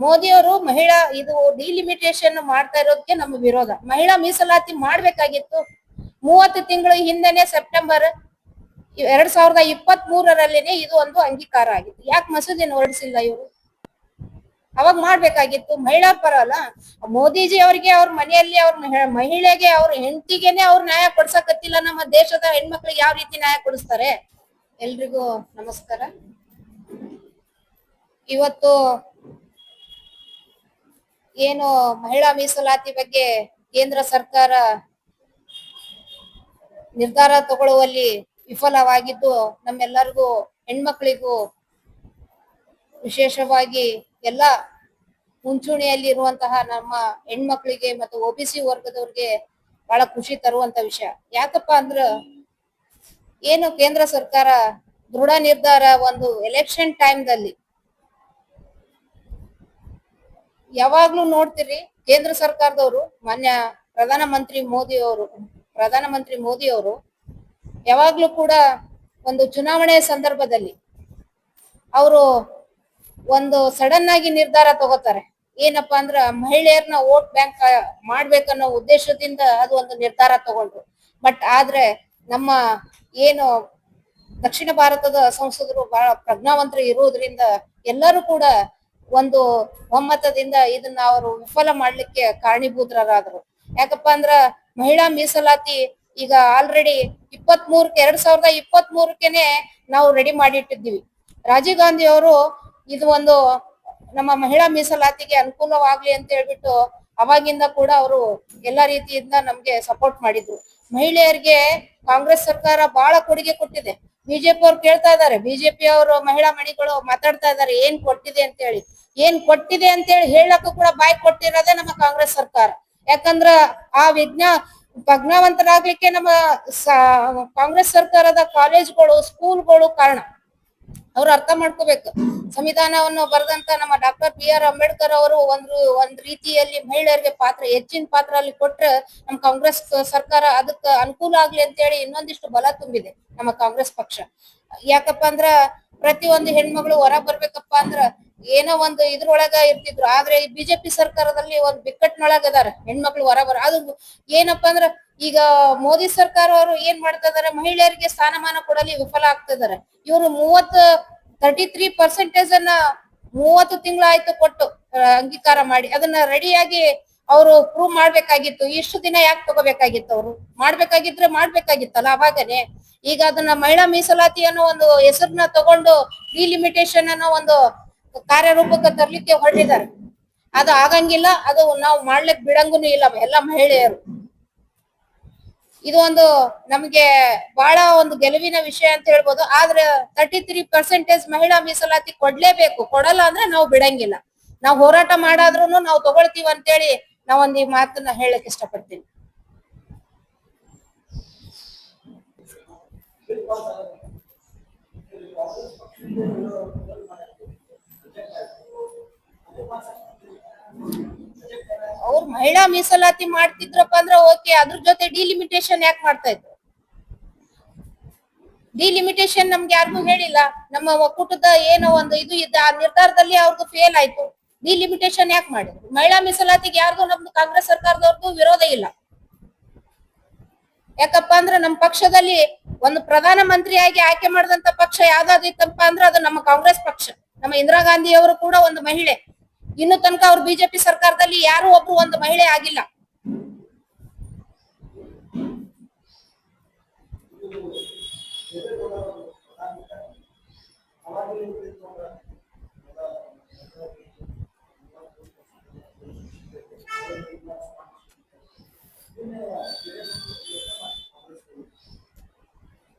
ಮೋದಿಯವರು ಮಹಿಳಾ ಇದು ಡಿಲಿಮಿಟೇಷನ್ ಮಾಡ್ತಾ ಇರೋದಕ್ಕೆ ನಮ್ಮ ವಿರೋಧ. ಮಹಿಳಾ ಮೀಸಲಾತಿ ಮಾಡ್ಬೇಕಾಗಿತ್ತು 30 ತಿಂಗಳು ಹಿಂದೆನೆ ಸೆಪ್ಟೆಂಬರ್ 2023 ಇದು ಒಂದು ಅಂಗೀಕಾರ ಆಗಿತ್ತು. ಯಾಕೆ ಮಸೂದೆಯನ್ನು ಹೊರಡಿಸಿಲ್ಲ ಇವರು? ಅವಾಗ ಮಾಡ್ಬೇಕಾಗಿತ್ತು. ಮಹಿಳಾ ಪರ ಅಲ್ಲ ಮೋದಿಜಿ ಅವರಿಗೆ ಅವ್ರ ಮನೆಯಲ್ಲಿ ಅವ್ರ ಮಹಿಳೆಗೆ ಅವ್ರ ಹೆಂಡತಿಗೆನೆ ಅವ್ರ ನ್ಯಾಯ ಕೊಡ್ಸಕತ್ತಿಲ್ಲ. ನಮ್ಮ ದೇಶದ ಹೆಣ್ಮಕ್ಳಿಗೆ ಯಾವ ರೀತಿ ನ್ಯಾಯ ಕೊಡಿಸ್ತಾರೆ? ಎಲ್ರಿಗೂ ನಮಸ್ಕಾರ. ಇವತ್ತು ಏನು ಮಹಿಳಾ ಮೀಸಲಾತಿ ಬಗ್ಗೆ ಕೇಂದ್ರ ಸರ್ಕಾರ ನಿರ್ಧಾರ ತಗೊಳ್ಳುವಲ್ಲಿ ವಿಫಲವಾಗಿದ್ದು ನಮ್ಮೆಲ್ಲರಿಗೂ ಹೆಣ್ಮಕ್ಳಿಗೂ ವಿಶೇಷವಾಗಿ ಎಲ್ಲ ಮುಂಚೂಣಿಯಲ್ಲಿ ಇರುವಂತಹ ನಮ್ಮ ಹೆಣ್ಮಕ್ಳಿಗೆ ಮತ್ತು OBC ವರ್ಗದವ್ರಿಗೆ ಬಹಳ ಖುಷಿ ತರುವಂತ ವಿಷಯ. ಯಾಕಪ್ಪ ಅಂದ್ರ ಏನು ಕೇಂದ್ರ ಸರ್ಕಾರ ದೃಢ ನಿರ್ಧಾರ ಒಂದು ಎಲೆಕ್ಷನ್ ಟೈಮ್ದಲ್ಲಿ ಯಾವಾಗ್ಲೂ ನೋಡ್ತೀರಿ ಕೇಂದ್ರ ಸರ್ಕಾರದವರು ಮಾನ್ಯ ಪ್ರಧಾನಮಂತ್ರಿ ಮೋದಿ ಅವರು ಯಾವಾಗ್ಲೂ ಕೂಡ ಒಂದು ಚುನಾವಣೆ ಸಂದರ್ಭದಲ್ಲಿ ಅವರು ಒಂದು ಸಡನ್ ಆಗಿ ನಿರ್ಧಾರ ತಗೋತಾರೆ. ಏನಪ್ಪಾ ಅಂದ್ರ ಮಹಿಳೆಯರನ್ನ ವೋಟ್ ಬ್ಯಾಂಕ್ ಮಾಡ್ಬೇಕನ್ನೋ ಉದ್ದೇಶದಿಂದ ಅದು ಒಂದು ನಿರ್ಧಾರ ತಗೊಂಡ್ರು. ಬಟ್ ಆದ್ರೆ ನಮ್ಮ ಏನು ದಕ್ಷಿಣ ಭಾರತದ ಸಂಸದರು ಬಹಳ ಪ್ರಜ್ಞಾವಂತರು ಇರುವುದರಿಂದ ಎಲ್ಲರೂ ಕೂಡ ಒಂದು ಒಮ್ಮತದಿಂದ ಇದನ್ನ ಅವರು ವಿಫಲ ಮಾಡ್ಲಿಕ್ಕೆ ಕಾರಣೀಭೂತರಾದ್ರು. ಯಾಕಪ್ಪ ಅಂದ್ರ ಮಹಿಳಾ ಮೀಸಲಾತಿ ಈಗ ಆಲ್ರೆಡಿ 2023 ನಾವು ರೆಡಿ ಮಾಡಿಟ್ಟಿದ್ದೀವಿ. ರಾಜೀವ್ ಗಾಂಧಿ ಅವರು ಇದು ಒಂದು ನಮ್ಮ ಮಹಿಳಾ ಮೀಸಲಾತಿಗೆ ಅನುಕೂಲವಾಗ್ಲಿ ಅಂತ ಹೇಳ್ಬಿಟ್ಟು ಅವಾಗಿಂದ ಕೂಡ ಅವರು ಎಲ್ಲಾ ರೀತಿಯಿಂದ ನಮ್ಗೆ ಸಪೋರ್ಟ್ ಮಾಡಿದ್ರು. ಮಹಿಳೆಯರಿಗೆ ಕಾಂಗ್ರೆಸ್ ಸರ್ಕಾರ ಬಹಳ ಕೊಡುಗೆ ಕೊಟ್ಟಿದೆ. ಬಿಜೆಪಿ ಅವ್ರು ಕೇಳ್ತಾ ಇದಾರೆ, ಬಿಜೆಪಿ ಅವರು ಮಹಿಳಾ ಮಣಿಗಳು ಮಾತಾಡ್ತಾ ಇದಾರೆ ಏನ್ ಕೊಟ್ಟಿದೆ ಅಂತ ಹೇಳಿ ಹೇಳಕ್ಕೂ ಕೂಡ ಬಾಯಿ ಕೊಟ್ಟಿರೋದೇ ನಮ್ಮ ಕಾಂಗ್ರೆಸ್ ಸರ್ಕಾರ. ಯಾಕಂದ್ರ ಆ ಪ್ರಜ್ಞಾವಂತರಾಗ್ಲಿಕ್ಕೆ ನಮ್ಮ ಕಾಂಗ್ರೆಸ್ ಸರ್ಕಾರದ ಕಾಲೇಜ್ಗಳು ಸ್ಕೂಲ್ಗಳು ಕಾರಣ. ಅವ್ರು ಅರ್ಥ ಮಾಡ್ಕೋಬೇಕು. ಸಂವಿಧಾನವನ್ನು ಬರೆದಂತ ನಮ್ಮ ಡಾಕ್ಟರ್ BR ಅಂಬೇಡ್ಕರ್ ಅವರು ಒಂದ್ ರೀತಿಯಲ್ಲಿ ಮಹಿಳೆಯರಿಗೆ ಹೆಚ್ಚಿನ ಪಾತ್ರ ಅಲ್ಲಿ ಕೊಟ್ರೆ ನಮ್ಮ ಕಾಂಗ್ರೆಸ್ ಸರ್ಕಾರ ಅದಕ್ಕೆ ಅನುಕೂಲ ಆಗ್ಲಿ ಅಂತ ಹೇಳಿ ಇನ್ನೊಂದಿಷ್ಟು ಬಲ ತುಂಬಿದೆ ನಮ್ಮ ಕಾಂಗ್ರೆಸ್ ಪಕ್ಷ. ಯಾಕಪ್ಪ ಅಂದ್ರ ಪ್ರತಿಯೊಂದು ಹೆಣ್ಮಗಳು ಹೊರ ಬರ್ಬೇಕಪ್ಪ ಅಂದ್ರ ಏನೋ ಒಂದು ಇದ್ರೊಳಗ ಇರ್ತಿದ್ರು. ಆದ್ರೆ ಈ ಬಿಜೆಪಿ ಸರ್ಕಾರದಲ್ಲಿ ಒಂದು ಬಿಕ್ಕಟ್ಟಿನೊಳಗ ಅದಾರ ಹೆಣ್ಮಕ್ಳು ಅದು ಏನಪ್ಪಾ ಅಂದ್ರ ಈಗ ಮೋದಿ ಸರ್ಕಾರ ಅವರು ಏನ್ ಮಾಡ್ತಾ ಇದಾರೆ, ಮಹಿಳೆಯರಿಗೆ ಸ್ಥಾನಮಾನ ಕೊಡಲಿ ವಿಫಲ ಆಗ್ತಾ ಇದಾರೆ. ಇವರು 33% ಅನ್ನ 30 ತಿಂಗಳಾಯ್ತು ಕೊಟ್ಟು ಅಂಗೀಕಾರ ಮಾಡಿ ಅದನ್ನ ರೆಡಿಯಾಗಿ ಅವರು ಪ್ರೂವ್ ಮಾಡ್ಬೇಕಾಗಿತ್ತು. ಇಷ್ಟು ದಿನ ಯಾಕೆ ತಗೋಬೇಕಾಗಿತ್ತು? ಅವರು ಮಾಡ್ಬೇಕಾಗಿತ್ತಲ್ಲ ಅವಾಗನೇ. ಈಗ ಅದನ್ನ ಮಹಿಳಾ ಮೀಸಲಾತಿ ಅನ್ನೋ ಒಂದು ಹೆಸರನ್ನ ತಗೊಂಡು ಡಿಲಿಮಿಟೇಷನ್ ಅನ್ನೋ ಒಂದು ಕಾರ್ಯರೂಪಕ್ಕೆ ತರ್ಲಿಕ್ಕೆ ಹೊರಟಿದ್ದಾರೆ. ಅದು ಆಗಂಗಿಲ್ಲ. ಅದು ನಾವು ಮಾಡ್ಲಿಕ್ ಬಿಡಂಗುನು ಇಲ್ಲ ಎಲ್ಲ ಮಹಿಳೆಯರು. ಇದು ಒಂದು ನಮ್ಗೆ ಬಹಳ ಒಂದು ಗೆಲುವಿನ ವಿಷಯ ಅಂತ ಹೇಳ್ಬೋದು. ಆದ್ರೆ 33% ಮಹಿಳಾ ಮೀಸಲಾತಿ ಕೊಡ್ಲೇಬೇಕು. ಕೊಡಲ್ಲ ಅಂದ್ರೆ ನಾವು ಬಿಡಂಗಿಲ್ಲ. ನಾವು ಹೋರಾಟ ಮಾಡಾದ್ರೂ ನಾವು ತಗೊಳ್ತೀವಿ ಅಂತೇಳಿ ನಾವೊಂದು ಈ ಮಾತನ್ನ ಹೇಳಕ್ ಇಷ್ಟಪಡ್ತೀನಿ. ಅವ್ರು ಮಹಿಳಾ ಮೀಸಲಾತಿ ಮಾಡ್ತಿದ್ರಪ್ಪ ಅಂದ್ರೆ ಓಕೆ, ಅದ್ರ ಜೊತೆ ಡಿಲಿಮಿಟೇಷನ್ ಯಾಕೆ ಮಾಡ್ತಾ ಇದ್ರು? ಡಿಲಿಮಿಟೇಷನ್ ನಮ್ಗೆ ಯಾರಿಗೂ ಹೇಳಿಲ್ಲ. ನಮ್ಮ ಒಕ್ಕೂಟದ ಏನೋ ಒಂದು ಇದು ಇದ್ದ ಆ ನಿರ್ಧಾರದಲ್ಲಿ ಅವ್ರದ್ದು ಫೇಲ್ ಆಯ್ತು. ಡಿಲಿಮಿಟೇಷನ್ ಯಾಕೆ ಮಾಡಿದ್ರು? ಮಹಿಳಾ ಮೀಸಲಾತಿಗೆ ಯಾರ್ದು ನಮ್ದು ಕಾಂಗ್ರೆಸ್ ಸರ್ಕಾರದವ್ರದ್ದು ವಿರೋಧ ಇಲ್ಲ. ಯಾಕಪ್ಪ ಅಂದ್ರೆ ನಮ್ಮ ಪಕ್ಷದಲ್ಲಿ ಒಂದು ಪ್ರಧಾನ ಮಂತ್ರಿಯಾಗಿ ಆಯ್ಕೆ ಮಾಡಿದಂತ ಪಕ್ಷ ಯಾವ್ದಾದಿತ್ತಪ್ಪ ಅಂದ್ರೆ ಅದು ನಮ್ಮ ಕಾಂಗ್ರೆಸ್ ಪಕ್ಷ. ನಮ್ಮ ಇಂದಿರಾ ಗಾಂಧಿ ಅವರು ಕೂಡ ಒಂದು ಮಹಿಳೆ. ಇನ್ನು ತನಕ ಅವ್ರು ಬಿಜೆಪಿ ಸರ್ಕಾರದಲ್ಲಿ ಯಾರು ಒಬ್ರು ಒಂದು ಮಹಿಳೆ ಆಗಿಲ್ಲ.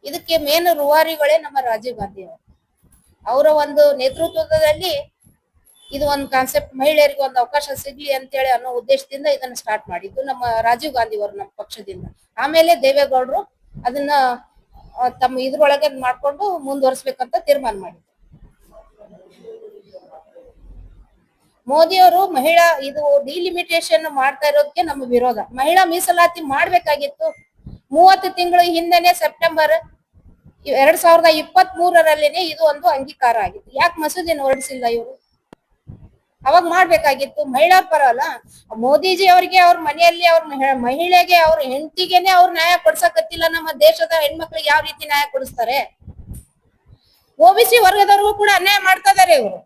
ಇದಕ್ಕೆ ಮೇನ್ ರೂವಾರಿಗಳೇ ನಮ್ಮ ರಾಜೀವ್ ಗಾಂಧಿ ಅವರು. ಅವರ ಒಂದು ನೇತೃತ್ವದಲ್ಲಿ ಇದು ಒಂದು ಕಾನ್ಸೆಪ್ಟ್, ಮಹಿಳೆಯರಿಗೆ ಒಂದು ಅವಕಾಶ ಸಿಗ್ಲಿ ಅಂತೇಳಿ ಅನ್ನೋ ಉದ್ದೇಶದಿಂದ ಇದನ್ನ ಸ್ಟಾರ್ಟ್ ಮಾಡಿದ್ದು ನಮ್ಮ ರಾಜೀವ್ ಗಾಂಧಿ ಅವರು ನಮ್ಮ ಪಕ್ಷದಿಂದ. ಆಮೇಲೆ ದೇವೇಗೌಡರು ಅದನ್ನ ತಮ್ಮ ಇದ್ರೊಳಗೆ ಮಾಡ್ಕೊಂಡು ಮುಂದುವರಿಸ್ಬೇಕಂತ ತೀರ್ಮಾನ ಮಾಡಿದ್ರು. ಮೋದಿ ಅವರು ಮಹಿಳಾ ಇದು ಡಿಲಿಮಿಟೇಷನ್ ಮಾಡ್ತಾ ಇರೋದಕ್ಕೆ ನಮ್ಮ ವಿರೋಧ. ಮಹಿಳಾ ಮೀಸಲಾತಿ ಮಾಡ್ಬೇಕಾಗಿತ್ತು 30 ತಿಂಗಳು ಹಿಂದೆನೆ ಸೆಪ್ಟೆಂಬರ್ 2023 ಇದು ಒಂದು ಅಂಗೀಕಾರ ಆಗಿತ್ತು. ಯಾಕೆ ಮಸೂದೆಯನ್ನು ಹೊರಡಿಸಿಲ್ಲ ಇವರು? ಅವಾಗ ಮಾಡ್ಬೇಕಾಗಿತ್ತು. ಮಹಿಳಾ ಪರ ಅಲ್ಲ, ಮೋದಿಜಿ ಅವ್ರಿಗೆ ಅವ್ರ ಮನೆಯಲ್ಲಿ ಅವ್ರ ಮಹಿಳೆಗೆ ಅವ್ರ ಹೆಂಡತಿಗೆನೆ ಅವ್ರ ನ್ಯಾಯ ಕೊಡ್ಸಕತ್ತಿಲ್ಲ. ನಮ್ಮ ದೇಶದ ಹೆಣ್ಮಕ್ಳಿಗೆ ಯಾವ ರೀತಿ ನ್ಯಾಯ ಕೊಡಿಸ್ತಾರೆ? ಒಬಿಸಿ ವರ್ಗದವ್ರಿಗೂ ಕೂಡ ಅನ್ಯಾಯ ಮಾಡ್ತಾ ಇದಾರೆ ಇವರು.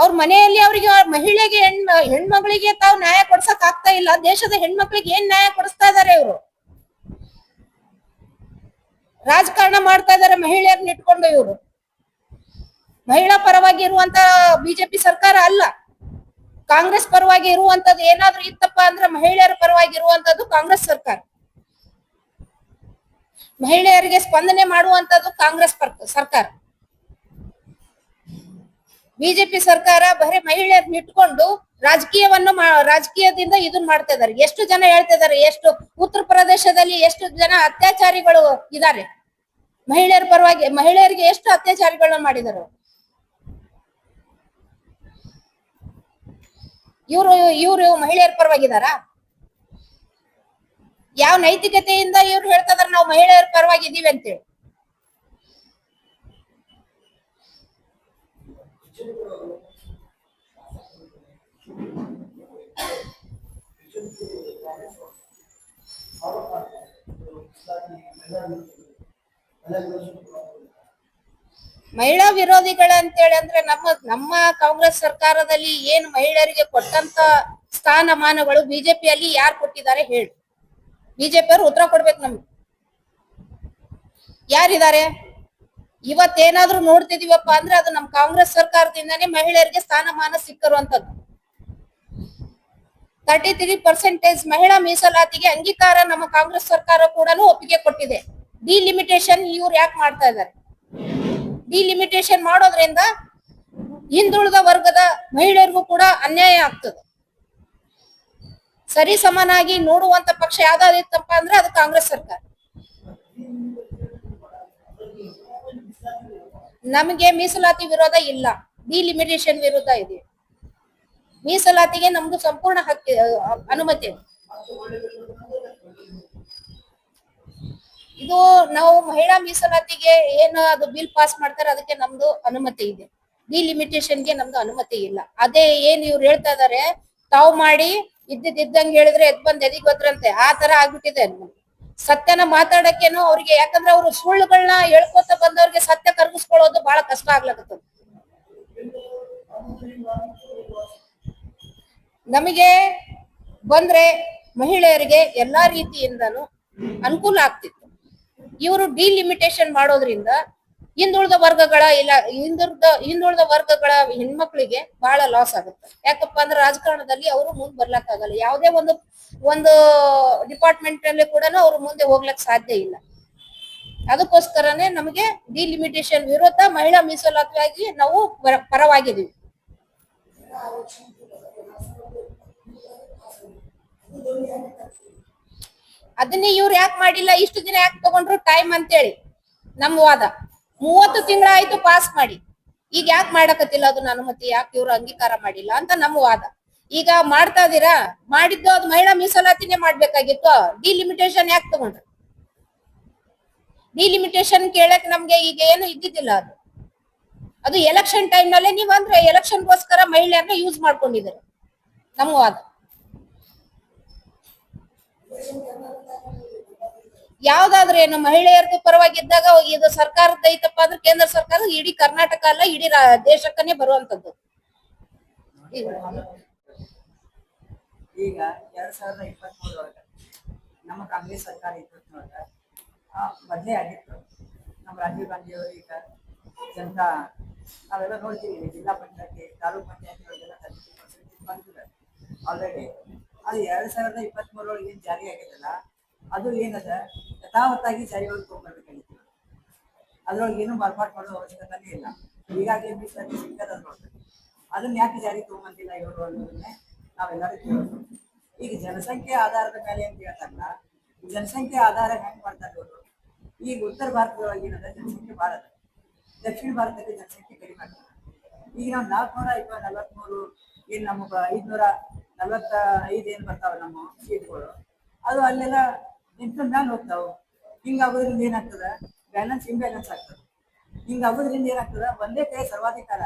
ಅವ್ರ ಮನೆಯಲ್ಲಿ ಅವ್ರಿಗೆ ಮಹಿಳೆಗೆ ಹೆಣ್ಮಗಳಿಗೆ ತಾವು ನ್ಯಾಯ ಕೊಡ್ಸಕ್ ಆಗ್ತಾ ಇಲ್ಲ. ದೇಶದ ಹೆಣ್ಮಕ್ಳಿಗೆ ಏನ್ ನ್ಯಾಯ ಕೊಡಿಸ್ತಾ ಇದಾರೆ ಇವರು? ರಾಜಕಾರಣ ಮಾಡ್ತಾ ಇದಾರೆ ಮಹಿಳೆಯರನ್ನ ಇಟ್ಕೊಂಡು ಇವರು. ಮಹಿಳಾ ಪರವಾಗಿ ಇರುವಂತ ಬಿಜೆಪಿ ಸರ್ಕಾರ ಅಲ್ಲ, ಕಾಂಗ್ರೆಸ್ ಪರವಾಗಿ ಇರುವಂತದ್ದು ಏನಾದ್ರೂ ಇತ್ತಪ್ಪ ಅಂದ್ರೆ ಮಹಿಳೆಯರ ಪರವಾಗಿ ಇರುವಂತದ್ದು ಕಾಂಗ್ರೆಸ್ ಸರ್ಕಾರ. ಮಹಿಳೆಯರಿಗೆ ಸ್ಪಂದನೆ ಮಾಡುವಂತದ್ದು ಕಾಂಗ್ರೆಸ್ ಸರ್ಕಾರ. ಬಿಜೆಪಿ ಸರ್ಕಾರ ಬರೀ ಮಹಿಳೆಯರನ್ನ ಇಟ್ಕೊಂಡು ರಾಜಕೀಯದಿಂದ ಇದನ್ನ ಮಾಡ್ತಾ ಇದಾರೆ. ಎಷ್ಟು ಜನ ಹೇಳ್ತಾ ಇದಾರೆ, ಎಷ್ಟು ಉತ್ತರ ಪ್ರದೇಶದಲ್ಲಿ ಎಷ್ಟು ಜನ ಅತ್ಯಾಚಾರಿಗಳು ಇದಾರೆ ಮಹಿಳೆಯರ ಪರವಾಗಿ. ಮಹಿಳೆಯರಿಗೆ ಎಷ್ಟು ಅತ್ಯಾಚಾರಿಗಳನ್ನ ಮಾಡಿದಾರೆ ಇವರು ಮಹಿಳೆಯರ ಪರವಾಗಿದಾರ? ಯಾವ ನೈತಿಕತೆಯಿಂದ ಇವ್ರು ಹೇಳ್ತಾ ಇದಾರೆ ನಾವು ಮಹಿಳೆಯರ ಪರವಾಗಿದ್ದೀವಿ ಅಂತೇಳಿ? ಮಹಿಳಾ ವಿರೋಧಿಗಳಂತೇಳಿ ಅಂದ್ರೆ ನಮ್ಮ ಕಾಂಗ್ರೆಸ್ ಸರ್ಕಾರದಲ್ಲಿ ಏನು ಮಹಿಳೆಯರಿಗೆ ಕೊಟ್ಟಂತ ಸ್ಥಾನಮಾನಗಳು ಬಿಜೆಪಿಯಲ್ಲಿ ಯಾರು ಕೊಟ್ಟಿದ್ದಾರೆ ಹೇಳಿ? ಬಿಜೆಪಿ ಅವರು ಉತ್ತರ ಕೊಡ್ಬೇಕು ನಮ್ಗೆ. ಯಾರಿದ್ದಾರೆ? ಇವತ್ತೇನಾದ್ರೂ ನೋಡ್ತಿದೀವಪ್ಪ ಅಂದ್ರೆ ಅದು ನಮ್ಮ ಕಾಂಗ್ರೆಸ್ ಸರ್ಕಾರದಿಂದಾನೇ ಮಹಿಳೆಯರಿಗೆ ಸ್ಥಾನಮಾನ ಸಿಕ್ಕಿರುವಂತದ್ದು. 33% ಮಹಿಳಾ ಮೀಸಲಾತಿಗೆ ಅಂಗೀಕಾರ ನಮ್ಮ ಕಾಂಗ್ರೆಸ್ ಸರ್ಕಾರ ಕೂಡ ಒಪ್ಪಿಗೆ ಕೊಟ್ಟಿದೆ. ಡಿಲಿಮಿಟೇಷನ್ ಇವ್ರು ಯಾಕೆ ಮಾಡ್ತಾ ಇದ್ದಾರೆ? ಡಿಲಿಮಿಟೇಷನ್ ಮಾಡೋದ್ರಿಂದ ಹಿಂದುಳಿದ ವರ್ಗದ ಮಹಿಳೆಯರಿಗೂ ಕೂಡ ಅನ್ಯಾಯ ಆಗ್ತದೆ. ಸರಿ ಸಮನಾಗಿ ನೋಡುವಂತ ಪಕ್ಷ ಯಾವ್ದಾದಿತ್ತಪ್ಪ ಅಂದ್ರೆ ಅದು ಕಾಂಗ್ರೆಸ್ ಸರ್ಕಾರ. ನಮಗೆ ಮೀಸಲಾತಿ ವಿರೋಧ ಇಲ್ಲ, ಡಿಲಿಮಿಟೇಷನ್ ವಿರೋಧ ಇದೆ. ಮೀಸಲಾತಿಗೆ ನಮ್ದು ಸಂಪೂರ್ಣ ಅನುಮತಿ ಇದೆ. ಇದು ನಾವು ಮಹಿಳಾ ಮೀಸಲಾತಿಗೆ ಏನು ಅದು ಬಿಲ್ ಪಾಸ್ ಮಾಡ್ತಾರೆ ಅದಕ್ಕೆ ನಮ್ದು ಅನುಮತಿ ಇದೆ. ಡಿಲಿಮಿಟೇಷನ್ಗೆ ನಮ್ದು ಅನುಮತಿ ಇಲ್ಲ. ಅದೇ ಏನ್ ಇವ್ರು ಹೇಳ್ತಾ ಇದಾರೆ, ತಾವು ಮಾಡಿ ಇದ್ದಂಗೆ ಹೇಳಿದ್ರೆ ಎದ್ ಬಂದ್ ಎದಿಗ್ ಗೊತ್ತರಂತೆ, ಆ ತರ ಆಗ್ಬಿಟ್ಟಿದೆ. ಸತ್ಯನ ಮಾತಾಡಕ್ಕೇನು ಅವ್ರಿಗೆ, ಯಾಕಂದ್ರೆ ಅವ್ರು ಸುಳ್ಳುಗಳನ್ನ ಹೇಳ್ಕೊತ ಬಂದವ್ರಿಗೆ ಸತ್ಯ ಕರ್ಗಿಸ್ಕೊಳ್ಳೋದು ಬಹಳ ಕಷ್ಟ ಆಗ್ಲಕತ್ತದ. ನಮಗೆ ಬಂದ್ರೆ ಮಹಿಳೆಯರಿಗೆ ಎಲ್ಲಾ ರೀತಿಯಿಂದನೂ ಅನುಕೂಲ ಆಗ್ತಿತ್ತು. ಇವರು ಡಿಲಿಮಿಟೇಷನ್ ಮಾಡೋದ್ರಿಂದ ಹಿಂದುಳಿದ ವರ್ಗಗಳ ಹೆಣ್ಮಕ್ಳಿಗೆ ಬಹಳ ಲಾಸ್ ಆಗುತ್ತೆ. ಯಾಕಪ್ಪ ಅಂದ್ರೆ ರಾಜಕಾರಣದಲ್ಲಿ ಅವರು ಮುಂದೆ ಬರ್ಲಕ್ ಆಗಲ್ಲ. ಯಾವುದೇ ಒಂದು ಡಿಪಾರ್ಟ್ಮೆಂಟ್ ಅಲ್ಲಿ ಕೂಡ ಅವ್ರು ಮುಂದೆ ಹೋಗ್ಲಕ್ ಸಾಧ್ಯ ಇಲ್ಲ. ಅದಕ್ಕೋಸ್ಕರನೇ ನಮಗೆ ಡಿಲಿಮಿಟೇಷನ್ ವಿರುದ್ಧ, ಮಹಿಳಾ ಮೀಸಲಾತಿಯಾಗಿ ನಾವು ಪರವಾಗಿದ್ದೀವಿ. ಅದನ್ನೇ ಇವ್ರು ಯಾಕೆ ಮಾಡಿಲ್ಲ, ಇಷ್ಟು ದಿನ ಯಾಕೆ ತಗೊಂಡ್ರು ಟೈಮ್ ಅಂತೇಳಿ ನಮ್ಮ ವಾದ. 30 ತಿಂಗಳಾಯ್ತು ಪಾಸ್ ಮಾಡಿ, ಈಗ ಯಾಕೆ ಮಾಡಕತ್ತಿಲ್ಲ ಅದನ್ನ ಅನುಮತಿ, ಯಾಕೆ ಇವ್ರು ಅಂಗೀಕಾರ ಮಾಡಿಲ್ಲ ಅಂತ ನಮ್ಮ ವಾದ. ಈಗ ಮಾಡ್ತಾ ಇದೀರಾ, ಮಾಡಿದ್ದು ಅದು ಮಹಿಳಾ ಮೀಸಲಾತಿನೇ ಮಾಡ್ಬೇಕಾಗಿತ್ತು. ಡಿಲಿಮಿಟೇಷನ್ ಯಾಕೆ ತಗೊಂಡ್ರು? ಡಿಲಿಮಿಟೇಷನ್ ಕೇಳಕ್ ನಮ್ಗೆ ಈಗ ಏನು ಇದ್ದಿದ್ದಿಲ್ಲ. ಅದು ಎಲೆಕ್ಷನ್ ಟೈಮ್ ನಲ್ಲೇ ನೀವ್ ಅಂದ್ರೆ ಎಲೆಕ್ಷನ್ಗೋಸ್ಕರ ಮಹಿಳೆಯರನ್ನ ಯೂಸ್ ಮಾಡ್ಕೊಂಡಿದ್ದಾರೆ ನಮ್ಮ ವಾದ. ಯಾವ್ದಾದ್ರು ಏನು ಮಹಿಳೆಯರದು ಪರವಾಗಿದ್ದಾಗ ಇದು ಸರ್ಕಾರದ ಐತಪ್ಪ ಅಂದ್ರೆ ಕೇಂದ್ರ ಸರ್ಕಾರ ಇಡೀ ಕರ್ನಾಟಕ ಅಲ್ಲ ಇಡೀ ದೇಶಕ್ಕನೇ ಬರುವಂತದ್ದು. ಈಗ 2023 ನಮ್ಮ ಕಾಂಗ್ರೆಸ್ ಸರ್ಕಾರ ಇದ್ದೊಳಗ ಮೊದಲೇ ಆಗಿತ್ತು. ನಮ್ಮ ರಾಜೀವ್ ಗಾಂಧಿ ಅವರು ಈಗ ಜನತಾ ನಾವೆಲ್ಲ ನೋಡ್ತೀವಿ, ಜಿಲ್ಲಾ ಪಂಚಾಯತಿ ತಾಲೂಕ್ ಪಂಚಾಯತಿಗಳಿಗೆಲ್ಲ 33% ಬಂದಿದ್ದಾರೆ ಆಲ್ರೆಡಿ. ಅದು 2023 ಏನ್ ಜಾರಿ ಆಗಿದೆಲ್ಲ ಅದು ಏನದ ಯಥಾವತ್ತಾಗಿ ಜಾರಿಗಳು ತಗೊಂಡ್ಬರ್ಬೇಕಾಗಿತ್ತು. ಅದ್ರೊಳಗೆ ಏನು ಮಾರ್ಪಾಟ್ ಮಾಡೋ ಅವಶ್ಯಕತೆನೇ ಇಲ್ಲ. ಈಗಾಗಲೇ ಮೀಸಲಾತಿ ಸಿಕ್ಕದ ಅದ್ರೊಳಗೆ ಅದನ್ನ ಯಾಕೆ ಜಾರಿ ತಗೊಂಬಂದಿಲ್ಲ ಇವರು ಅನ್ನೋದನ್ನೇ ನಾವೆಲ್ಲರೂ ಕೇಳೋದು. ಈಗ ಜನಸಂಖ್ಯೆ ಆಧಾರದ ಮೇಲೆ ಅಂತ ಹೇಳ್ತಾರಲ್ಲ, ಜನಸಂಖ್ಯೆ ಆಧಾರ ಹೆಂಗ್ ಮಾಡ್ತಾರೆ ಇವರು? ಈಗ ಉತ್ತರ ಭಾರತದೊಳಗೆ ಏನದ ಜನಸಂಖ್ಯೆ ಭಾಳ ಅದ, ದಕ್ಷಿಣ ಭಾರತದಲ್ಲಿ ಜನಸಂಖ್ಯೆ ಕಡಿಮೆ ಆಗ್ತದೆ. ಈಗ ನಾವು 443 ಏನ್ ನಮ್ಮ 545 ಏನ್ ಬರ್ತಾವ ನಮ್ಮ ಸೀಟ್ಗಳು, ಅದು ಅಲ್ಲೆಲ್ಲ ನಿಂತ್ಕೊಂಡ್ ಮ್ಯಾಲ ಹೋಗ್ತಾವ. ಹಿಂಗಾಗೋದ್ರಿಂದ ಏನಾಗ್ತದ, ಬ್ಯಾಲೆನ್ಸ್ ಇಂಬ್ಯಾಲೆನ್ಸ್ ಆಗ್ತದೆ. ಹಿಂಗ ಆಗೋದ್ರಿಂದ ಏನಾಗ್ತದ, ಒಂದೇ ಕೈ ಸರ್ವಾಧಿಕಾರ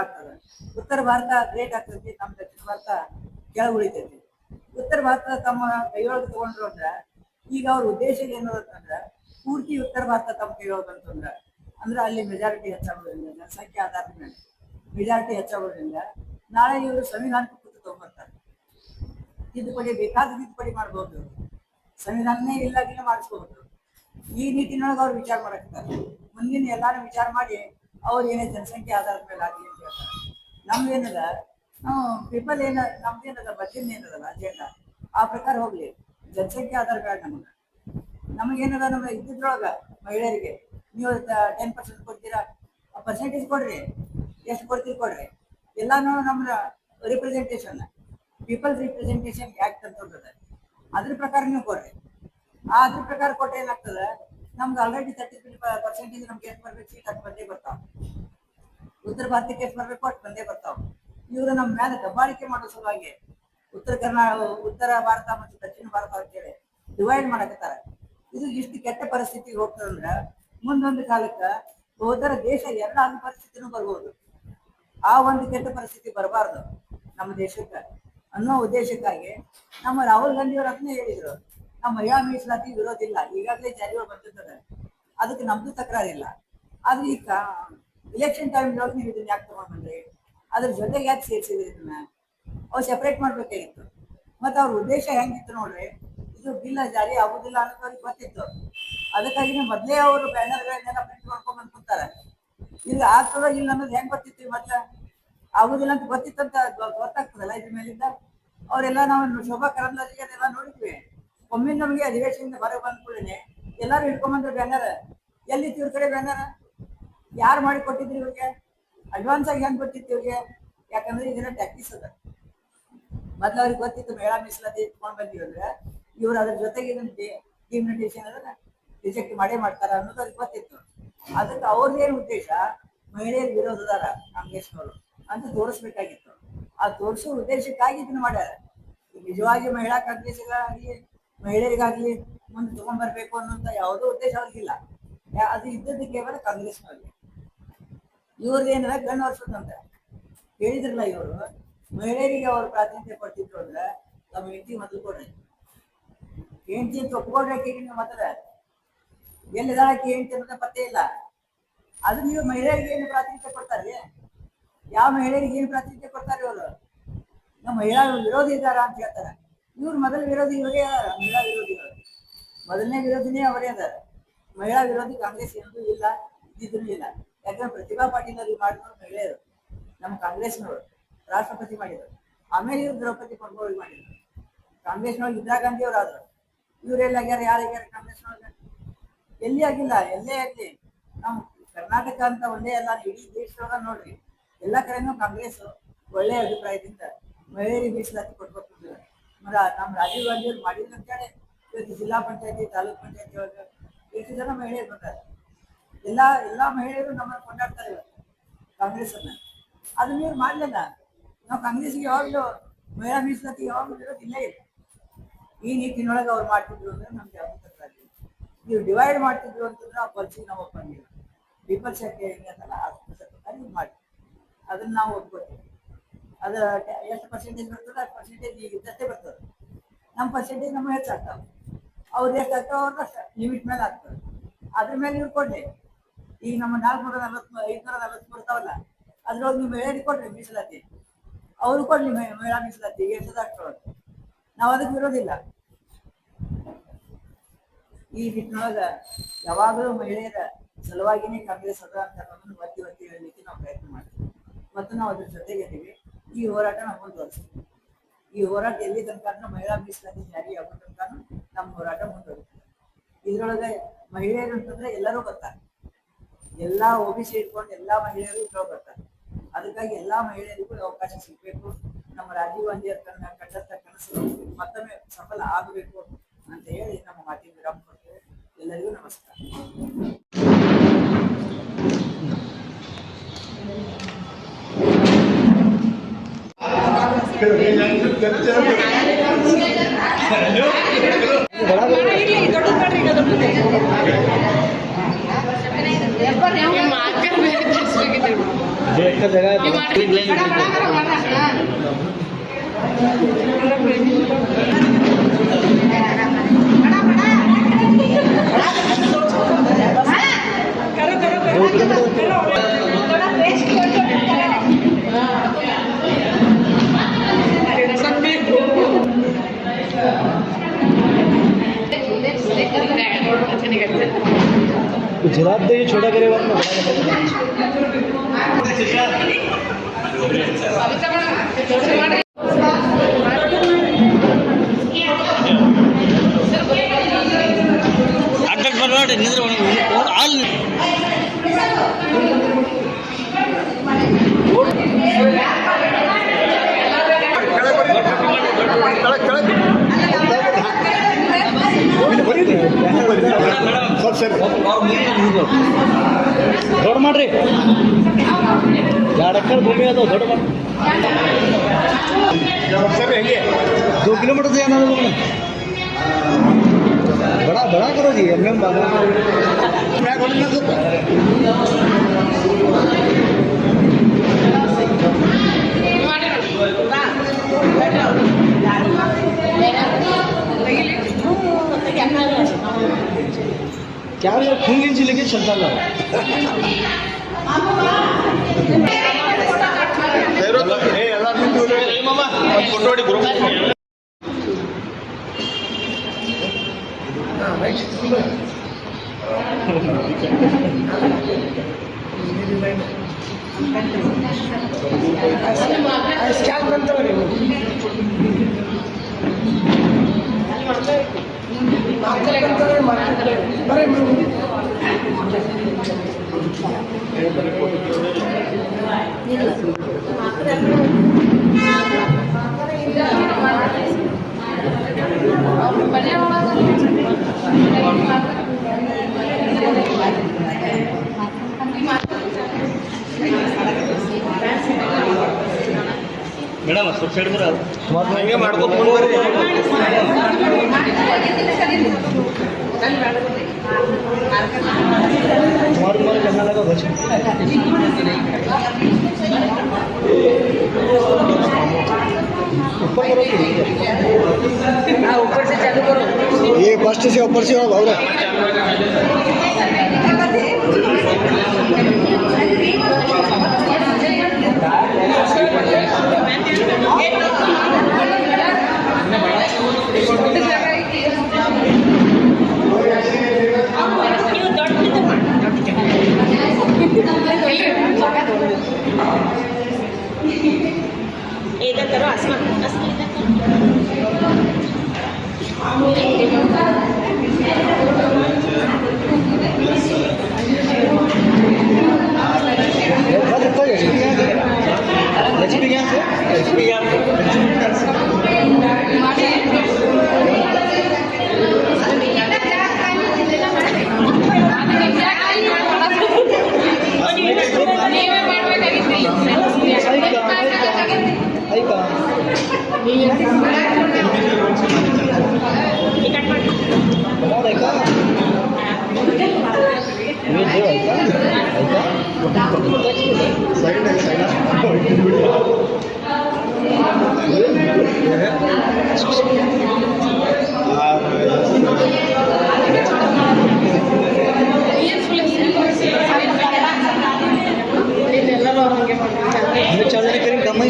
ಆಗ್ತದ. ಉತ್ತರ ಭಾರತ ಗ್ರೇಟ್ ಆಗ್ತೈತಿ, ನಮ್ಮ ದಕ್ಷಿಣ ಭಾರತ ಕೆಳಗೆ ಉಳಿತೈತಿ. ಉತ್ತರ ಭಾರತ ತಮ್ಮ ಕೈಯೊಳಗೆ ತಗೊಂಡ್ರು ಅಂದ್ರ ಈಗ ಅವ್ರ ಉದ್ದೇಶ ಏನಂದ್ರ ಪೂರ್ತಿ ಉತ್ತರ ಭಾರತ ತಮ್ಮ ಕೈಯೊಳಗೆ ಬಂತಂದ್ರ ಅಂದ್ರೆ ಅಲ್ಲಿ ಮೆಜಾರಿಟಿ ಹೆಚ್ಚಾಗೋದ್ರಿಂದ, ಜನಸಂಖ್ಯೆ ಆಧಾರದ ಮೇಲೆ ಮೆಜಾರಿಟಿ ಹೆಚ್ಚಾಗೋದ್ರಿಂದ ನಾಳೆ ಇವರು ಸಂವಿಧಾನಕ್ಕೆ ಕೂತು ತಗೊಂಡ್ಬರ್ತಾರೆ. ತಿದ್ದುಪಡಿ ಬೇಕಾದ ತಿದ್ದುಪಡಿ ಮಾಡ್ಬೋದು, ಸಂವಿಧಾನನೇ ಇಲ್ಲಾಗಿಲ್ಲ ಮಾಡಿಸ್ಕೋಬಹುದು. ಈ ನಿಟ್ಟಿನೊಳಗೆ ಅವ್ರು ವಿಚಾರ ಮಾಡಕ್ತಾರೆ. ಮುಂದಿನ ಎಲ್ಲಾರು ವಿಚಾರ ಮಾಡಿ ಅವ್ರು ಏನೇ ಜನಸಂಖ್ಯೆ ಆಧಾರದ ಮೇಲೆ ಆಗಲಿ ಅಂತ ಹೇಳ್ತಾರೆ. ನಮ್ದೇನದ ನಾವು ಪೀಪಲ್ ನಮ್ದೇನದ ಬಜೆಟ್ ಏನದಲ್ಲ ಅಜೆಂಡಾ ಆ ಪ್ರಕಾರ ಹೋಗ್ಲಿ, ಜನಸಂಖ್ಯೆ ಆಧಾರ ಬೇಡ ನಮಗೇನದ ನಮ್ಮ ಇದ್ದಿದ್ರೊಳಗ ಮಹಿಳೆಯರಿಗೆ ನೀವು 10% ಕೊಡ್ತೀರಾ, ಪರ್ಸೆಂಟೇಜ್ ಕೊಡ್ರಿ, ಎಷ್ಟು ಕೊಡ್ತೀರಿ ಕೊಡ್ರಿ. ಎಲ್ಲಾನು ನಮ್ಮ ರಿಪ್ರೆಸೆಂಟೇಷನ್ ಪೀಪಲ್ ರಿಪ್ರೆಸೆಂಟೇಷನ್ ಆಕ್ಟ್ ಅಂತ ಹೋಗ್ತದೆ, ಅದ್ರ ಪ್ರಕಾರ ನೀವು ಕೊಡ್ರಿ. ಅದ್ರ ಪ್ರಕಾರ ಕೊಟ್ಟರೆ ಏನಾಗ್ತದೆ, ನಮ್ಗೆ ಆಲ್ರೆಡಿ 33% ನಮ್ಗೆ ಎಷ್ಟು ಬರ್ಬೇಕು ಸೀಟ್ ಅಷ್ಟು ಬಂದೇ ಬರ್ತಾವ. ಉತ್ತರ ಭಾರತಕ್ಕೆ ಎಷ್ಟು ಬರ್ಬೇಕು ಅಷ್ಟು ಬಂದೇ ಬರ್ತಾವ. ಇವರು ನಮ್ಮ ಮೇಲೆ ದಬ್ಬಾಳಿಕೆ ಮಾಡೋ ಸಲುವಾಗಿ ಉತ್ತರ ಭಾರತ ಮತ್ತು ದಕ್ಷಿಣ ಭಾರತ ಅಂತೇಳಿ ಡಿವೈಡ್ ಮಾಡಕತ್ತಾರ. ಇದು ಇಷ್ಟು ಕೆಟ್ಟ ಪರಿಸ್ಥಿತಿಗೆ ಹೋಗ್ತದಂದ್ರ ಮುಂದೊಂದು ಕಾಲಕ್ಕೆ ಹೋದರ ದೇಶ ಎಲ್ಲ ಅನ್ನ ಪರಿಸ್ಥಿತಿನೂ ಬರ್ಬೋದು. ಆ ಒಂದು ಕೆಟ್ಟ ಪರಿಸ್ಥಿತಿ ಬರಬಾರ್ದು ನಮ್ಮ ದೇಶಕ್ಕೆ ಅನ್ನೋ ಉದ್ದೇಶಕ್ಕಾಗಿ ನಮ್ಮ ರಾಹುಲ್ ಗಾಂಧಿ ಅವರು ಅದನ್ನೇ ಹೇಳಿದ್ರು, ನಮ್ಮ ಮಹಿಳಾ ಮೀಸಲಾತಿ ವಿರೋಧಿಲ್ಲ, ಈಗಾಗಲೇ ಜಾರಿಗಳು ಬಂದಿರ್ತದೆ, ಅದಕ್ಕೆ ನಮ್ದು ತಕರಾರಿಲ್ಲ. ಆದ್ರೆ ಈಗ ಇಲೆಕ್ಷನ್ ಟೈಮ್ ನೀವು ಇದನ್ನ ಯಾಕೆ ತಗೊಂಡ್ ಬಂದ್ರಿ, ಅದ್ರ ಜೊತೆಗೆ ಯಾಕೆ ಸೇರಿಸಿದ್ರಿ, ಇದನ್ನ ಅವ್ರು ಸೆಪರೇಟ್ ಮಾಡ್ಬೇಕಾಗಿತ್ತು. ಮತ್ತೆ ಅವ್ರ ಉದ್ದೇಶ ಹೆಂಗಿತ್ತು ನೋಡ್ರಿ, ಇದು ಬಿಲ್ ಜಾರಿ ಆಗುದಿಲ್ಲ ಅನ್ನೋದು ಅವ್ರಿಗೆ ಗೊತ್ತಿತ್ತು. ಅದಕ್ಕಾಗಿನೇ ಮೊದಲೇ ಅವರು ಬ್ಯಾನರ್ಗಳನ್ನೆಲ್ಲ ಪ್ರಿಂಟ್ ಮಾಡ್ಕೊಂಡ್ ಬಂದ್ ಕುಂತಾರೆ. ಈಗ ಆಗ್ತದ ಇಲ್ಲ ಅನ್ನೋದು ಹೆಂಗ್ ಗೊತ್ತಿತ್ತು, ಮತ್ತೆ ಆಗುದಿಲ್ಲ ಅಂತ ಗೊತ್ತಿತ್ತಂತ ಗೊತ್ತಾಗ್ತದಲ್ಲ ಇದ್ರ ಮೇಲಿಂದ. ಅವರೆಲ್ಲ ನಾವು ಶೋಭಾ ಕರಂದ್ಲಾಜೆ ಅದೆಲ್ಲ ನೋಡಿದ್ವಿ. ಒಮ್ಮೆ ನಮಗೆ ಅಧಿವೇಶನದಿಂದ ಹೊರಗೆ ಬಂದ ಕೂಡಲೇ ಎಲ್ಲಾರು ಹಿಡ್ಕೊಂಬಂದ್ರೆ ಬ್ಯಾನರ್, ಎಲ್ಲಿತ್ತು ಇವ್ರ ಕಡೆ ಬ್ಯಾನರ್, ಯಾರು ಮಾಡಿ ಕೊಟ್ಟಿದ್ರಿ ಇವ್ರಿಗೆ, ಅಡ್ವಾನ್ಸ್ ಆಗಿ ಹೆಂಗ್ ಗೊತ್ತಿತ್ತು ಇವ್ರಿಗೆ, ಯಾಕಂದ್ರೆ ಇದನ್ನ ಟ್ಯಾಕ್ಟಿಸ್ ಅದ. ಮೊದ್ಲು ಅವ್ರಿಗೆ ಗೊತ್ತಿತ್ತು ಮಹಿಳಾ ಮೀಸಲಾತಿ ಇಟ್ಕೊಂಡ್ ಬಂದಿವಿ ಅಂದ್ರೆ ಇವ್ರು ಅದ್ರ ಜೊತೆಗೆ ಇದನ್ನ ಡಿಮ್ಯುನಿಟೇಷನ್ ಅದನ್ನ ರಿಜೆಕ್ಟ್ ಮಾಡೇ ಮಾಡ್ತಾರ ಅನ್ನೋದು ಅವ್ರಿಗೆ ಗೊತ್ತಿತ್ತು. ಅದಕ್ಕೆ ಅವ್ರದ್ದೇನು ಉದ್ದೇಶ, ಮಹಿಳೆಯರ ವಿರೋಧದಾರ ಕಾಂಗ್ರೆಸ್ನವರು ಅಂತ ತೋರಿಸ್ಬೇಕಾಗಿತ್ತು. ಆ ತೋರಿಸೋ ಉದ್ದೇಶಕ್ಕಾಗಿ ಇದನ್ನ ಮಾಡ್ಯಾರ. ನಿಜವಾಗಿ ಮಹಿಳಾ ಕಾಂಗ್ರೆಸ್ಗಾಗ್ಲಿ ಮಹಿಳೆಯರಿಗಾಗ್ಲಿ ಮುಂದೆ ತಗೊಂಡ್ಬರ್ಬೇಕು ಅನ್ನೋಂಥ ಯಾವುದೋ ಉದ್ದೇಶ ಅವ್ರಿಗಿಲ್ಲ. ಅದು ಇದ್ದದ್ದು ಕೇವಲ ಕಾಂಗ್ರೆಸ್ನವ್ರಿಗೆ. ಇವ್ರದ್ದೇನಾರ ಗಣ್ಣು ವರ್ಷದಂತ ಹೇಳಿದ್ರಲ್ಲ, ಇವರು ಮಹಿಳೆಯರಿಗೆ ಅವ್ರು ಪ್ರಾತಿನಿಧ್ಯ ಕೊಡ್ತಿದ್ರು ಅಂದ್ರೆ ನಮ್ಮ ಹೆಂಡತಿ ಮೊದಲು ಕೊಡ್ರಿ, ಹೆಂಡತಿ ಅಂತ ಒಪ್ಕೊಡ್ರಿ. ನೀವು ಮಾತ್ರ ಎಲ್ಲಿದಾಳಕ್ಕೆ ಹೆಂಡತಿ ಅನ್ನೋದ ಪತ್ತೆ ಇಲ್ಲ. ಅದು ನೀವು ಮಹಿಳೆಯರಿಗೆ ಏನು ಪ್ರಾತಿನಿಧ್ಯ ಕೊಡ್ತಾರ್ರಿ, ಯಾವ ಮಹಿಳೆಯರಿಗೆ ಏನು ಪ್ರಾತಿನಿಧ್ಯ ಕೊಡ್ತಾರೆ ಇವರು, ನಮ್ಮ ಮಹಿಳಾ ವಿರೋಧಿ ಇದ್ದಾರ ಅಂತ ಹೇಳ್ತಾರೆ. ಇವ್ರು ಮೊದಲ ವಿರೋಧಿ ಇವರೇ ಅದಾರ, ಮಹಿಳಾ ವಿರೋಧಿಗಳು ಮೊದಲನೇ ವಿರೋಧಿನೇ ಅವರೇ ಅದಾರ. ಮಹಿಳಾ ವಿರೋಧಿ ಕಾಂಗ್ರೆಸ್ ಏನೂ ಇಲ್ಲ, ಇದ್ದಿದ್ದೂ ಇಲ್ಲ. ಯಾಕಂದ್ರೆ ಪ್ರತಿಭಾ ಪಾಟೀಲ್ ಅವ್ರಿಗೆ ಮಾಡಿದ್ರು ಮಹಿಳೆಯರು, ನಮ್ಮ ಕಾಂಗ್ರೆಸ್ನವರು ರಾಷ್ಟ್ರಪತಿ ಮಾಡಿದ್ರು. ಆಮೇಲೆ ಇವ್ರು ದ್ರೌಪದಿ ಮುರ್ಮು ಮಾಡಿದ್ರು. ಕಾಂಗ್ರೆಸ್ನೊಳಗೆ ಇಂದಿರಾ ಗಾಂಧಿ ಅವ್ರು ಆದ್ರು. ಇವರೆಲ್ಲ ಆಗ್ಯಾರ, ಯಾರ್ಯಾರ ಕಾಂಗ್ರೆಸ್ನೊಳಗೆ ಎಲ್ಲಿ ಆಗಿಲ್ಲ. ಎಲ್ಲೇ ಆಗಲಿ ನಮ್ಮ ಕರ್ನಾಟಕ ಅಂತ ಒಂದೇ ಅಲ್ಲ, ಇಡೀ ದೇಶದೊಳಗ ನೋಡ್ರಿ ಎಲ್ಲ ಕಡೆನೂ ಕಾಂಗ್ರೆಸ್ ಒಳ್ಳೆಯ ಅಭಿಪ್ರಾಯದಿಂದ ಮಹಿಳೆಯರಿಗೆ ಮೀಸಲಾತಿ ಕೊಟ್ಬೇಕು. ನಮ್ಮ ರಾಜೀವ್ ಗಾಂಧಿ ಅವ್ರು ಮಾಡಿದ್ರು ಅಂತೇಳಿ ಇವತ್ತು ಜಿಲ್ಲಾ ಪಂಚಾಯತಿ ತಾಲೂಕ್ ಪಂಚಾಯತಿ ಒಳಗೆ ಎಷ್ಟು ಜನ ಮಹಿಳೆಯರು ಬರ್ತಾರೆ. ಎಲ್ಲಾ ಮಹಿಳೆಯರು ನಮ್ಮನ್ನು ಕೊಂಡಾಡ್ತಾರೆ ಇವತ್ತು ಕಾಂಗ್ರೆಸ್ ಅನ್ನ. ಅದನ್ನ ನೀವು ಮಾಡ್ಲಿಲ್ಲ. ನಾವು ಕಾಂಗ್ರೆಸ್ಗೆ ಯಾವಾಗಲೂ ಮಹಿಳಾ ಮೀಸಲಾತಿ ಯಾವಾಗಲೂ ಇರೋದು ಇಲ್ಲೇ ಇಲ್ಲ. ಈ ನಿಟ್ಟಿನೊಳಗೆ ಅವ್ರು ಮಾಡ್ತಿದ್ರು ಅಂದ್ರೆ ನಮ್ಗೆ ಯಾವ್ದು ತಕರಾರಿ. ನೀವು ಡಿವೈಡ್ ಮಾಡ್ತಿದ್ರು ಅಂತಂದ್ರೆ ಆ ಪಲ್ಸಿಗೆ ನಾವು ಒಪ್ಪಂಗಿಲ್ಲ. ಪೀಪಲ್ ಸಂಖ್ಯೆ ಹೆಂಗಂತಲ್ಲ ಅದು ಮಾಡಿ ಅದನ್ನ ನಾವು ಒಪ್ಕೋತೀವಿ. ಅದು ಎಷ್ಟು ಪರ್ಸೆಂಟೇಜ್ ಬರ್ತದೆ ಆ ಪರ್ಸೆಂಟೇಜ್ ಈಗ ಇದ್ದಷ್ಟೇ ಬರ್ತದೆ. ನಮ್ಮ ಪರ್ಸೆಂಟೇಜ್ ನಮ್ಮ ಹೆಚ್ಚಾಗ್ತಾವೆ, ಅವ್ರು ಎಷ್ಟು ಆಗ್ತಾವ ಅವ್ರನ್ನ ಲಿಮಿಟ್ ಮೇಲೆ ಆಗ್ತದೆ. ಅದ್ರ ಮೇಲೆ ಇವ್ರು ಕೊಡ್ಲಿ. ಈಗ ನಮ್ಮ 540 ಬರ್ತಾವಲ್ಲ, ಅದ್ರೊಳಗೆ ನೀವು ಮಹಿಳೆಯರಿಗೆ ಕೊಡ್ರಿ ಮೀಸಲಾತಿ, ಅವ್ರು ಕೊಡ್ಲಿ ಮಹಿಳಾ ಮೀಸಲಾತಿ ಎಷ್ಟದಾಗ್ತವೆ. ನಾವು ಅದಕ್ಕೆ ವಿರೋಧಿಲ್ಲ. ಈ ನಿಟ್ಟಿನೊಳಗೆ ಯಾವಾಗಲೂ ಮಹಿಳೆಯರ ಸಲುವಾಗಿನೇ ಕಾಂಗ್ರೆಸ್ ಅದ ಅಂತ ಒತ್ತಿ ಹೇಳಲಿಕ್ಕೆ ನಾವು ಪ್ರಯತ್ನ ಮಾಡ್ತೀವಿ ಮತ್ತು ನಾವು ಅದ್ರ ಜೊತೆಗಿದ್ದೀವಿ. ಈ ಹೋರಾಟ ನಾವು ಮುಂದುವರಿಸ್ತೀವಿ. ಈ ಹೋರಾಟ ಎಲ್ಲಿ ತನಕ ಮಹಿಳಾ ಮೀಸಲಾತಿ ಜಾರಿ ಆಗೋ ತನಕ ನಮ್ಮ ಹೋರಾಟ ಮುಂದುವರಿತೀವಿ. ಇದ್ರೊಳಗೆ ಮಹಿಳೆಯರು ಅಂತಂದ್ರೆ ಎಲ್ಲರೂ ಬರ್ತಾರೆ, ಎಲ್ಲಾ OBC ಇಟ್ಕೊಂಡು ಎಲ್ಲಾ ಮಹಿಳೆಯರು ಇದ್ರೊಳಗೆ ಬರ್ತಾರೆ. ಅದಕ್ಕಾಗಿ ಎಲ್ಲಾ ಮಹಿಳೆಯರಿಗೂ ಅವಕಾಶ ಸಿಗ್ಬೇಕು. ನಮ್ಮ ರಾಜೀವ್ ಗಾಂಧಿ ಅವ್ರ ಕಂಡಂತ ಕನಸು ಮತ್ತೊಮ್ಮೆ ಸಫಲ ಆಗಬೇಕು ಅಂತ ಹೇಳಿ ನಮ್ಮ ಮಾತಿಗೆ ವಿರಾಮ ಕೊಡ್ತೇವೆ. ಎಲ್ಲರಿಗೂ ನಮಸ್ಕಾರ. ದೊಡ್ಡ गुजरात में छोटा करे ದೊಡ್ಡ ಮಾಡ್ರಿ 2 ಎಕರೆ ಭೂಮಿ ಅದು ದೊಡ್ಡ ಮಾಡಿ 2 किलोमीटर से आना बड़ा बड़ा करो जी एम क्या यार खून गिंची लेके चलता ला फोटो ग्रुप ಮೇಡಮ್ ಸ್ವಲ್ಪ ಸೈಡ್ ಬರ ಹಂಗೆ ಮಾಡ್ಕೊಂಡು ಮುಂದೆ तुम्हारे करना लगा बच ऊपर करो ऊपर से चालू करो ये फर्स्ट से ऊपर से भाव इधर करो आसमान चल कम